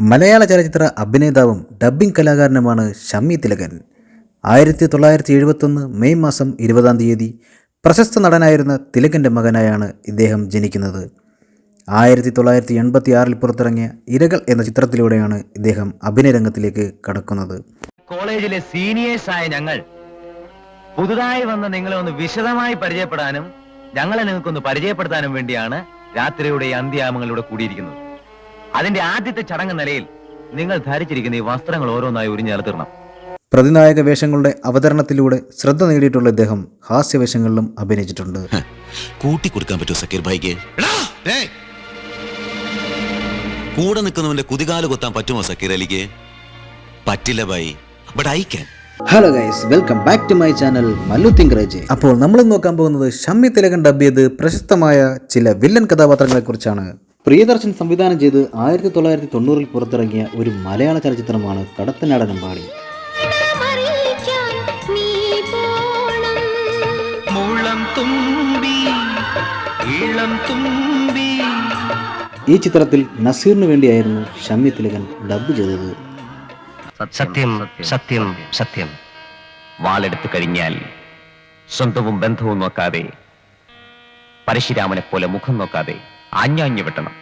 മലയാള ചലച്ചിത്ര അഭിനേതാവും dubbing കലാകാരനുമാണ് Shammi Thilakan. 1971 May മാസം 20-ാം തീയതി പ്രശസ്ത നടനായിരുന്ന തിലകൻ്റെ മകനായാണ് ഇദ്ദേഹം ജനിക്കുന്നത്. 1986 പുറത്തിറങ്ങിയ ഇരകൾ എന്ന ചിത്രത്തിലൂടെയാണ് ഇദ്ദേഹം അഭിനയരംഗത്തിലേക്ക് കടക്കുന്നത്. കോളേജിലെ സീനിയേഴ്സായ ഞങ്ങൾ പുതുതായി വന്ന നിങ്ങളെ ഒന്ന് വിശദമായി പരിചയപ്പെടാനും ഞങ്ങളെ നിങ്ങൾക്കൊന്ന് പരിചയപ്പെടുത്താനും വേണ്ടിയാണ് രാത്രിയുടെ അന്ത്യാമങ്ങളിലൂടെ കൂടിയിരിക്കുന്നത്. അതിന്റെ ആദ്യത്തെ ചടങ്ങ് നിലയിൽ നിങ്ങൾ ധരിച്ചിരിക്കുന്ന ഈ വസ്ത്രങ്ങൾ ഓരോന്നായി ഉരിഞ്ഞേർത്തിടണം. പ്രതിനായക വേഷങ്ങളുടെ അവതരണത്തിലൂടെ ശ്രദ്ധ നേടിയിട്ടുള്ള ഇദ്ദേഹം ഹാസ്യവേഷങ്ങളിലും അഭിനയിച്ചിട്ടുണ്ട്. കൂട്ടിക്കൊടുക്കാൻ പറ്റുമോ സക്കീർ ഭായിക്ക്? കൂടെ നിൽക്കുന്നവന്റെ കുതികാല് കൊത്താൻ പറ്റുമോ സക്കീർ അലിക്ക്? പറ്റില്ല ഭായി, but I can. Hello guys, welcome back to my channel Mallu Thinkerage. അപ്പോൾ നമ്മൾ നോക്കാൻ പോകുന്നത് ഷമ്മി തിലകൻ ഡബ് ചെയ്ത് പ്രശസ്തമായ ചില വില്ലൻ കഥാപാത്രങ്ങളെ കുറിച്ചാണ്. പ്രിയദർശൻ സംവിധാനം ചെയ്ത് 1990 പുറത്തിറങ്ങിയ ഒരു മലയാള ചലച്ചിത്രമാണ് കടത്തനാടനമ്പാടി. ഈ ചിത്രത്തിൽ നസീറിന് വേണ്ടിയായിരുന്നു ഷമ്മി തിലകൻ ഡബ് ചെയ്തത്. സത്യം സത്യം സത്യം. വാളെടുത്തു കഴിഞ്ഞാൽ സ്വന്തവും ബന്ധവും നോക്കാതെ, പരശുരാമനെ പോലെ മുഖം നോക്കാതെ ആഞ്ഞാഞ്ഞു വെട്ടണം.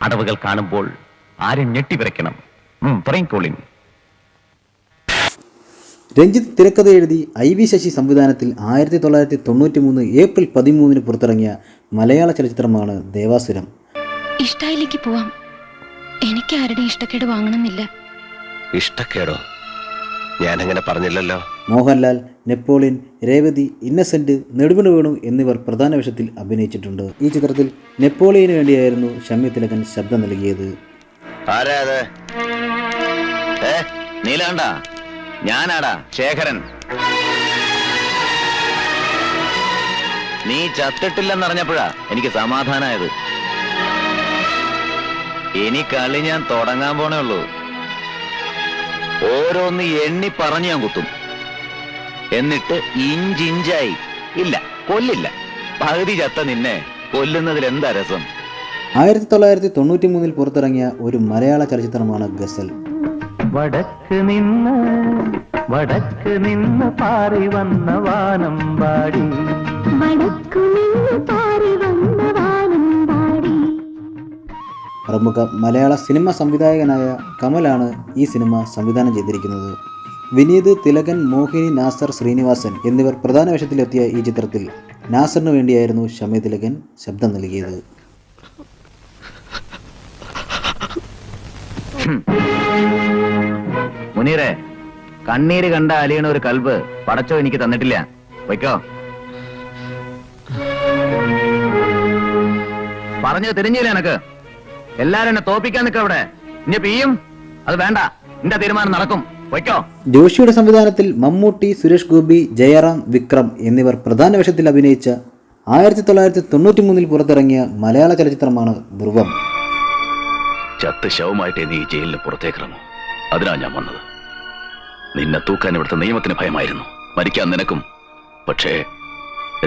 അടവുകൾ കാണുമ്പോൾ ആരും ഞെട്ടിവിറയ്ക്കണം. പറയിക്കോളിൻ. രഞ്ജിത്ത് തിരക്കഥ എഴുതി IV ശശി സംവിധാനത്തിൽ 1993 ഏപ്രിൽ 13 പുറത്തിറങ്ങിയ മലയാള ചലച്ചിത്രമാണ് ദേവാസുരം. ഇഷ്ടായിലേക്ക് പോവാം. എനിക്ക് ആരുടെ ഇഷ്ടക്കേട് വാങ്ങണമെന്നില്ല. ഇഷ്ടക്കേടോ? ഞാനങ്ങനെ പറഞ്ഞില്ലല്ലോ. മോഹൻലാൽ, നെപ്പോളിയൻ, രേവതി, ഇന്നസെന്റ്, നെടുമുടി വേണു എന്നിവർ പ്രധാന വേഷത്തിൽ അഭിനയിച്ചിട്ടുണ്ട്. ഈ ചിത്രത്തിൽ നെപ്പോളിയന് വേണ്ടിയായിരുന്നു ഷമ്മി തിലകൻ ശബ്ദം നൽകിയത്. നീലാണ്ട, ഞാനാടാ ശേഖരൻ. നീ ചത്തിട്ടില്ലെന്നറിഞ്ഞപ്പോഴാ എനിക്ക് സമാധാനായത്. ഇനി കളി ഞാൻ തുടങ്ങാൻ പോണേ ഉള്ളൂ. ഓരോന്ന് എണ്ണി പറഞ്ഞു ഞാൻ കുത്തും. എന്നിട്ട് ഇഞ്ചിഞ്ചായി. ഇല്ല, കൊല്ലില്ല. പകുതി ചത്ത നിന്നെ കൊല്ലുന്നതിൽ എന്താ രസം? 1993 പുറത്തിറങ്ങിയ ഒരു മലയാള ചലച്ചിത്രമാണ് ഗസൽ. വടക്ക് നിന്ന് പാറി വന്ന വാനമ്പാടി. പ്രമുഖ മലയാള സിനിമ സംവിധായകനായ കമലാണ് ഈ സിനിമ സംവിധാനം ചെയ്തിരിക്കുന്നത്. വിനീത്, തിലകൻ, മോഹിനി, നാസർ, ശ്രീനിവാസൻ എന്നിവർ പ്രധാന വേഷത്തിലെത്തിയ ഈ ചിത്രത്തിൽ നാസറിന് വേണ്ടിയായിരുന്നു ഷമ്മി തിലകൻ ശബ്ദം നൽകിയത്. മുനീറെ, കണ്ണീര് കണ്ട അലിയണ ഒരു കൽബ് പടച്ചോ എനിക്ക് തന്നിട്ടില്ല. വയ്ക്കോ. പറഞ്ഞു തിരിഞ്ഞില്ല എനക്ക്. എല്ലാരും എന്നെ തോപ്പിക്കാൻ നിൽക്ക. അവിടെ ഇനി പിയും അത് വേണ്ട. എന്റെ തീരുമാനം നടക്കും. വയ്ക്കോ. ജോഷിയുടെ സംവിധാനത്തിൽ മമ്മൂട്ടി, സുരേഷ് ഗോപി, ജയറാം, വിക്രം എന്നിവർ പ്രധാന വേഷത്തിൽ അഭിനയിച്ച 1993 പുറത്തിറങ്ങിയ മലയാള ചലച്ചിത്രമാണ് ധ്രുവം. ചത്ത് ശവമായിട്ടേ നീ ജയിലിന് പുറത്തേക്കിറങ്ങും. അതിനാ ഞാൻ വന്നത്. നിന്നെ തൂക്കാൻ ഇവിടുത്തെ നിയമത്തിന് ഭയമായിരുന്നു. മരിക്കാൻ നിനക്കും. പക്ഷേ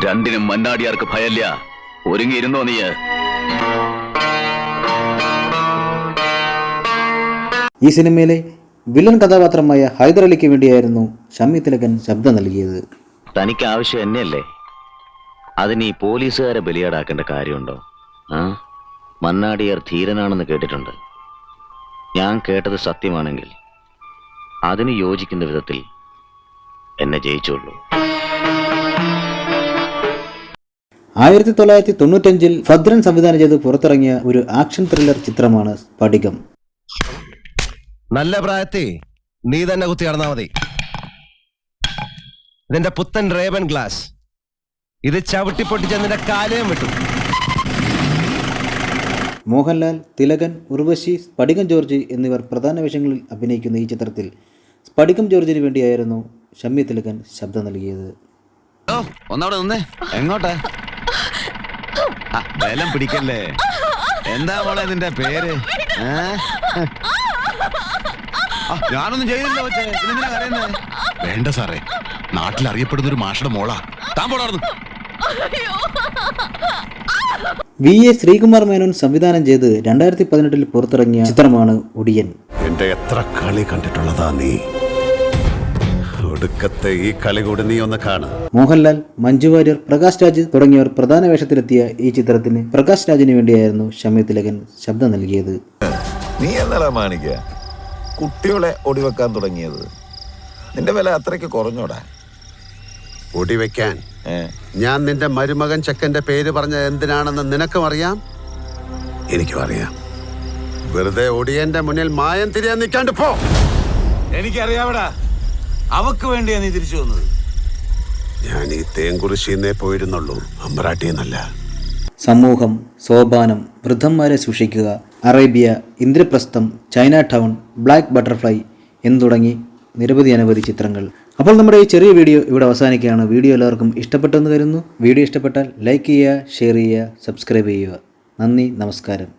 രണ്ടിനും മന്നാടിയാർക്ക് ഭയല്ല. ഒരുങ്ങിയിരുന്നോ നീ? ഈ സിനിമയിലെ വില്ലൻ കഥാപാത്രമായ ഹൈദർ അലിക്ക് വേണ്ടിയായിരുന്നു ഷമ്മി തിലകൻ ശബ്ദം നൽകിയത്. തനിക്ക് ആവശ്യം എന്നെയല്ലേ? അതിന് ഈ പോലീസുകാരെ ബലിയാടാക്കേണ്ട കാര്യമുണ്ടോ? മന്നാടിയാർ ധീരനാണെന്ന് കേട്ടിട്ടുണ്ട്. ഞാൻ കേട്ടത് സത്യമാണെങ്കിൽ അതിന് യോജിക്കുന്ന വിധത്തിൽ എന്നെ ജയിച്ചുള്ളൂ. 1995 ഭദ്രൻ സംവിധാനം ചെയ്ത് പുറത്തിറങ്ങിയ ഒരു ആക്ഷൻ ത്രില്ലർ ചിത്രമാണ് സ്ഫടികം. നല്ല പ്രായത്തിൽ നീ തന്നെ കുത്തി നടന്നാ മതി. ഇതിന്റെ പുത്തൻ റേബൻ ഗ്ലാസ് ഇത് ചവിട്ടിപ്പൊട്ടിച്ച് നിന്റെ കാലയും വിട്ടു. മോഹൻലാൽ, തിലകൻ, ഉർവശി, സ്ഫടികം ജോർജ് എന്നിവർ പ്രധാന വേഷങ്ങളിൽ അഭിനയിക്കുന്ന ഈ ചിത്രത്തിൽ സ്ഫടികം ജോർജിന് വേണ്ടിയായിരുന്നു ഷമ്മി തിലകൻ ശബ്ദം നൽകിയത്. ഒന്നവിടെ നിന്നേ. എങ്ങോട്ടാ? ബലം പിടിക്കല്ലേ. എന്താ മോളെ നിന്റെ പേര്? ഞാനൊന്നും ചെയ്തില്ല. വേണ്ട സാറേ, നാട്ടിൽ അറിയപ്പെടുന്ന ഒരു മാഷയുടെ മോളാ. താൻ പോടാർന്നു. VA ശ്രീകുമാർ മേനോൻ സംവിധാനം ചെയ്ത് 2018 പുറത്തിറങ്ങിയ ചിത്രമാണ് ഒടിയൻ. എന്റെ എത്ര കളി കണ്ടിട്ടുള്ളതാ നീ. ഒടുക്കത്തെ ഈ കളി കൂടി നീ ഒന്ന് കാണുക. മോഹൻലാൽ, മഞ്ജു വാര്യർ, പ്രകാശ് രാജ് തുടങ്ങിയവർ പ്രധാന വേഷത്തിലെത്തിയ ഈ ചിത്രത്തിന് പ്രകാശ് രാജിന് വേണ്ടിയായിരുന്നു ഷമ്മി തിലകൻ ശബ്ദം നൽകിയത്. നീ എന്നല്ല മാണിക്ക കുട്ടികളെ ഒടിവെക്കാൻ തുടങ്ങിയത്? നിന്റെ വില അത്രയ്ക്ക് കുറഞ്ഞോടാ? ഒടിവെക്കാൻ ഞാൻ നിന്റെ മരുമകൻ ചെക്കന്റെ പേര് പറഞ്ഞ എന്തിനാണെന്ന് നിനക്കും അറിയാം, എനിക്കും അറിയാം. വെറുതെ ഒടിയന്റെ മുന്നിൽ മായം തിരിയാൻ നിൽക്കാണ്ട് പോ. എനിക്കറിയാവടാ, അവക്ക് വേണ്ടിയാ നീ തിരിച്ചു വന്നത്. ഞാൻ ഈ തേങ്കുറിശിന്നേ പോയിരുന്നുള്ളൂ, അമ്പറാട്ടിന്നല്ല. സമൂഹം, Sopanam, Vriddhanmare Sookshikkuka, Arabia, Indraprastham, China Town, Black Butterfly എന്ന് തുടങ്ങി നിരവധി ചിത്രങ്ങൾ. അപ്പോൾ നമ്മുടെ ഈ ചെറിയ വീഡിയോ ഇവിടെ അവസാനിക്കുകയാണ്. വീഡിയോ എല്ലാവർക്കും ഇഷ്ടപ്പെട്ടെന്ന് കരുതുന്നു. വീഡിയോ ഇഷ്ടപ്പെട്ടാൽ ലൈക്ക് ചെയ്യുക, ഷെയർ ചെയ്യുക, സബ്സ്ക്രൈബ് ചെയ്യുക. നന്ദി, നമസ്കാരം.